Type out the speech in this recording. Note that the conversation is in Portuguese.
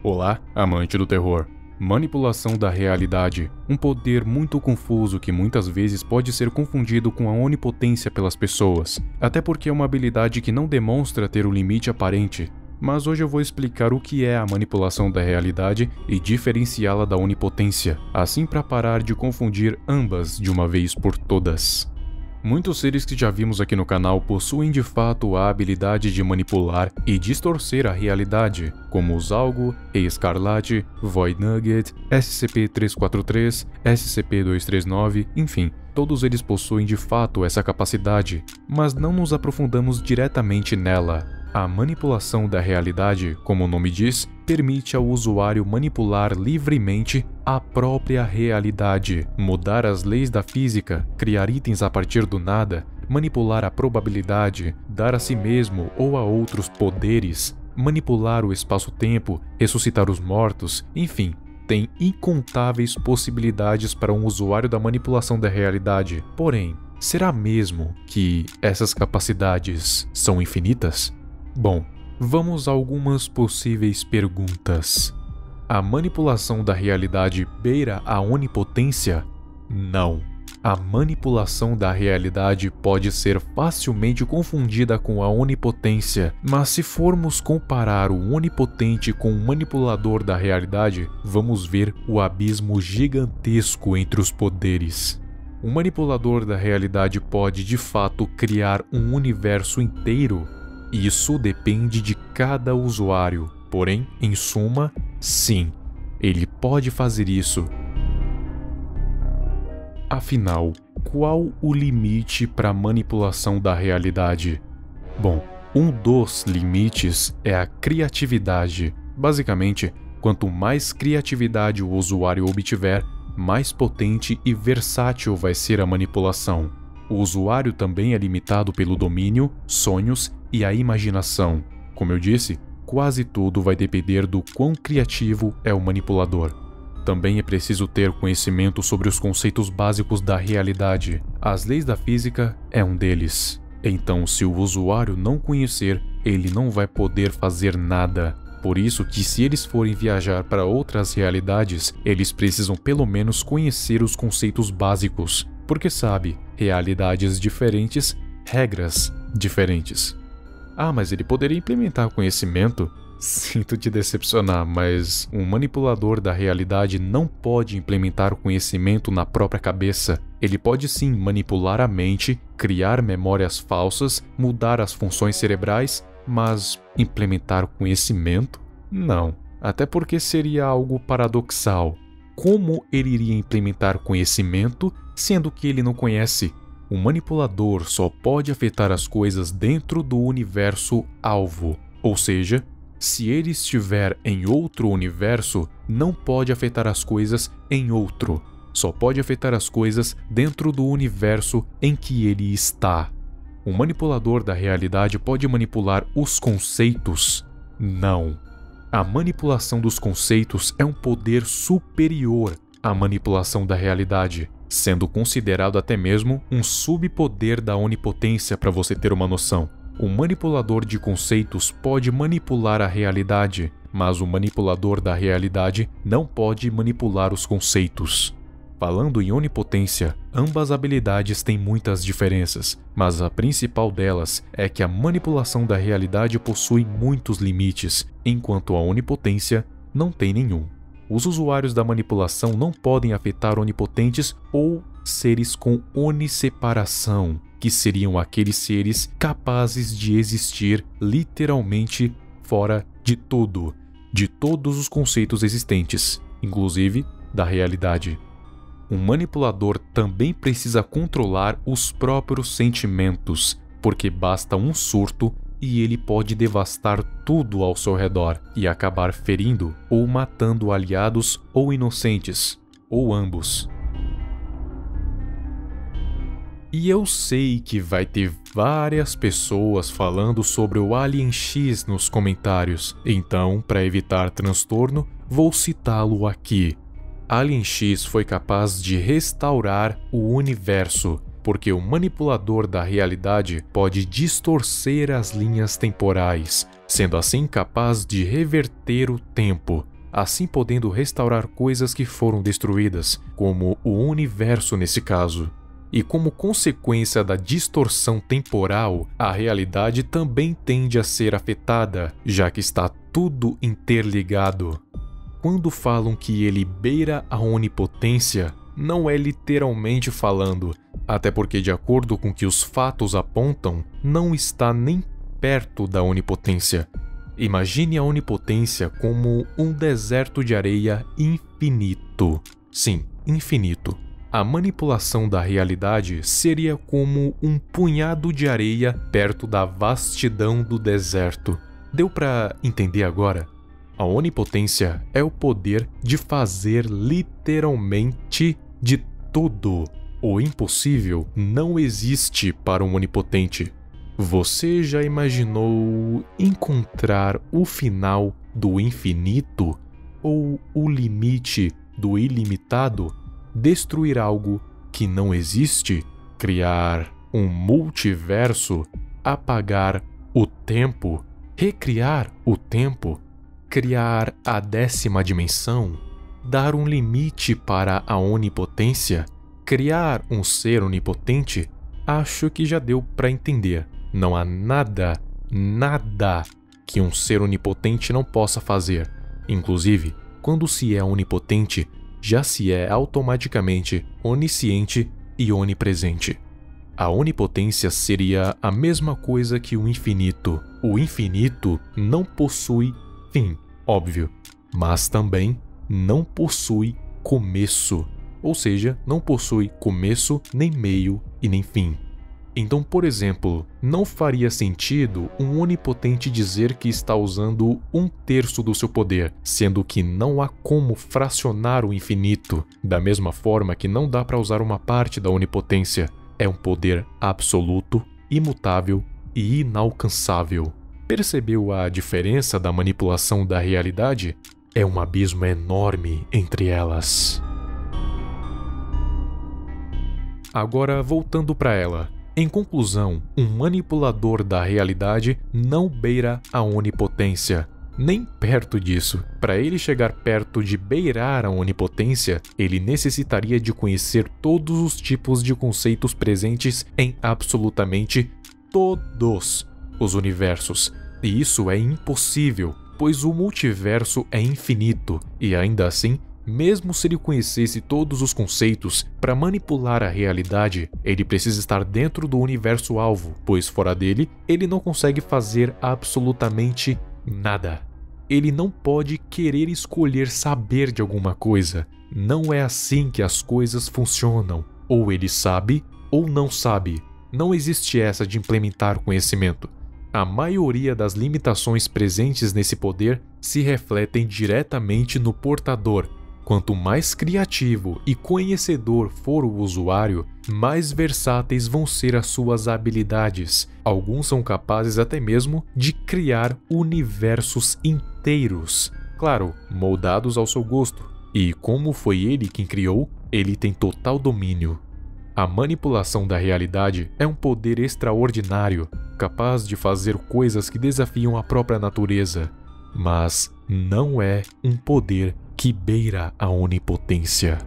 Olá, amante do terror. Manipulação da realidade, um poder muito confuso que muitas vezes pode ser confundido com a onipotência pelas pessoas, até porque é uma habilidade que não demonstra ter um limite aparente. Mas hoje eu vou explicar o que é a manipulação da realidade e diferenciá-la da onipotência, assim para parar de confundir ambas de uma vez por todas. Muitos seres que já vimos aqui no canal possuem de fato a habilidade de manipular e distorcer a realidade, como o Zalgo, Escarlate, Void Nugget, SCP-343, SCP-239, enfim, todos eles possuem de fato essa capacidade, mas não nos aprofundamos diretamente nela. A manipulação da realidade, como o nome diz, permite ao usuário manipular livremente a própria realidade, mudar as leis da física, criar itens a partir do nada, manipular a probabilidade, dar a si mesmo ou a outros poderes, manipular o espaço-tempo, ressuscitar os mortos, enfim, tem incontáveis possibilidades para um usuário da manipulação da realidade. Porém, será mesmo que essas capacidades são infinitas? Bom, vamos a algumas possíveis perguntas. A manipulação da realidade beira a onipotência? Não. A manipulação da realidade pode ser facilmente confundida com a onipotência, mas se formos comparar o onipotente com o manipulador da realidade, vamos ver o abismo gigantesco entre os poderes. O manipulador da realidade pode de fato criar um universo inteiro. Isso depende de cada usuário, porém, em suma, sim, ele pode fazer isso. Afinal, qual o limite para a manipulação da realidade? Bom, um dos limites é a criatividade. Basicamente, quanto mais criatividade o usuário obtiver, mais potente e versátil vai ser a manipulação. O usuário também é limitado pelo domínio, sonhos e a imaginação. Como eu disse, quase tudo vai depender do quão criativo é o manipulador. Também é preciso ter conhecimento sobre os conceitos básicos da realidade. As leis da física é um deles. Então, se o usuário não conhecer, ele não vai poder fazer nada. Por isso que se eles forem viajar para outras realidades, eles precisam pelo menos conhecer os conceitos básicos. Porque sabe, realidades diferentes, regras diferentes. Ah, mas ele poderia implementar conhecimento? Sinto te decepcionar, mas um manipulador da realidade não pode implementar conhecimento na própria cabeça. Ele pode sim manipular a mente, criar memórias falsas, mudar as funções cerebrais, mas implementar conhecimento? Não. Até porque seria algo paradoxal. Como ele iria implementar conhecimento, sendo que ele não conhece? O manipulador só pode afetar as coisas dentro do universo alvo, ou seja, se ele estiver em outro universo, não pode afetar as coisas em outro, só pode afetar as coisas dentro do universo em que ele está. O manipulador da realidade pode manipular os conceitos? Não. A manipulação dos conceitos é um poder superior à manipulação da realidade, sendo considerado até mesmo um subpoder da onipotência para você ter uma noção. O manipulador de conceitos pode manipular a realidade, mas o manipulador da realidade não pode manipular os conceitos. Falando em onipotência, ambas habilidades têm muitas diferenças, mas a principal delas é que a manipulação da realidade possui muitos limites, enquanto a onipotência não tem nenhum. Os usuários da manipulação não podem afetar onipotentes ou seres com oniseparação, que seriam aqueles seres capazes de existir literalmente fora de tudo, de todos os conceitos existentes, inclusive da realidade. Um manipulador também precisa controlar os próprios sentimentos, porque basta um surto e ele pode devastar tudo ao seu redor e acabar ferindo ou matando aliados ou inocentes, ou ambos. E eu sei que vai ter várias pessoas falando sobre o Alien X nos comentários, então, para evitar transtorno, vou citá-lo aqui. Alien X foi capaz de restaurar o universo, porque o manipulador da realidade pode distorcer as linhas temporais, sendo assim capaz de reverter o tempo. assim podendo restaurar coisas que foram destruídas, como o universo nesse caso. E como consequência da distorção temporal, a realidade também tende a ser afetada, já que está tudo interligado. Quando falam que ele beira a onipotência, não é literalmente falando, até porque, de acordo com o que os fatos apontam, não está nem perto da onipotência. Imagine a onipotência como um deserto de areia infinito. Sim, infinito. A manipulação da realidade seria como um punhado de areia perto da vastidão do deserto. Deu para entender agora? A onipotência é o poder de fazer literalmente de tudo. O impossível não existe para um onipotente. Você já imaginou encontrar o final do infinito ou o limite do ilimitado? Destruir algo que não existe? Criar um multiverso? Apagar o tempo? Recriar o tempo? Criar a 10ª dimensão? Dar um limite para a onipotência? Criar um ser onipotente? Acho que já deu para entender. Não há nada que um ser onipotente não possa fazer. Inclusive, quando se é onipotente, já se é automaticamente onisciente e onipresente. A onipotência seria a mesma coisa que o infinito. O infinito não possui fim, óbvio, mas também não possui começo. Ou seja, não possui começo, nem meio e nem fim. Então, por exemplo, não faria sentido um onipotente dizer que está usando 1/3 do seu poder, sendo que não há como fracionar o infinito, da mesma forma que não dá para usar uma parte da onipotência. É um poder absoluto, imutável e inalcançável. Percebeu a diferença da manipulação da realidade? É um abismo enorme entre elas. Agora, voltando para ela. Em conclusão, um manipulador da realidade não beira a onipotência, nem perto disso. Para ele chegar perto de beirar a onipotência, ele necessitaria de conhecer todos os tipos de conceitos presentes em absolutamente todos os universos. E isso é impossível, pois o multiverso é infinito, e ainda assim, mesmo se ele conhecesse todos os conceitos, para manipular a realidade, ele precisa estar dentro do universo-alvo, pois fora dele, ele não consegue fazer absolutamente nada. Ele não pode querer escolher saber de alguma coisa. Não é assim que as coisas funcionam. Ou ele sabe, ou não sabe. Não existe essa de implementar conhecimento. A maioria das limitações presentes nesse poder se refletem diretamente no portador. Quanto mais criativo e conhecedor for o usuário, mais versáteis vão ser as suas habilidades. Alguns são capazes até mesmo de criar universos inteiros, claro, moldados ao seu gosto. E como foi ele quem criou, ele tem total domínio. A manipulação da realidade é um poder extraordinário, capaz de fazer coisas que desafiam a própria natureza, mas não é um poder que beira a onipotência.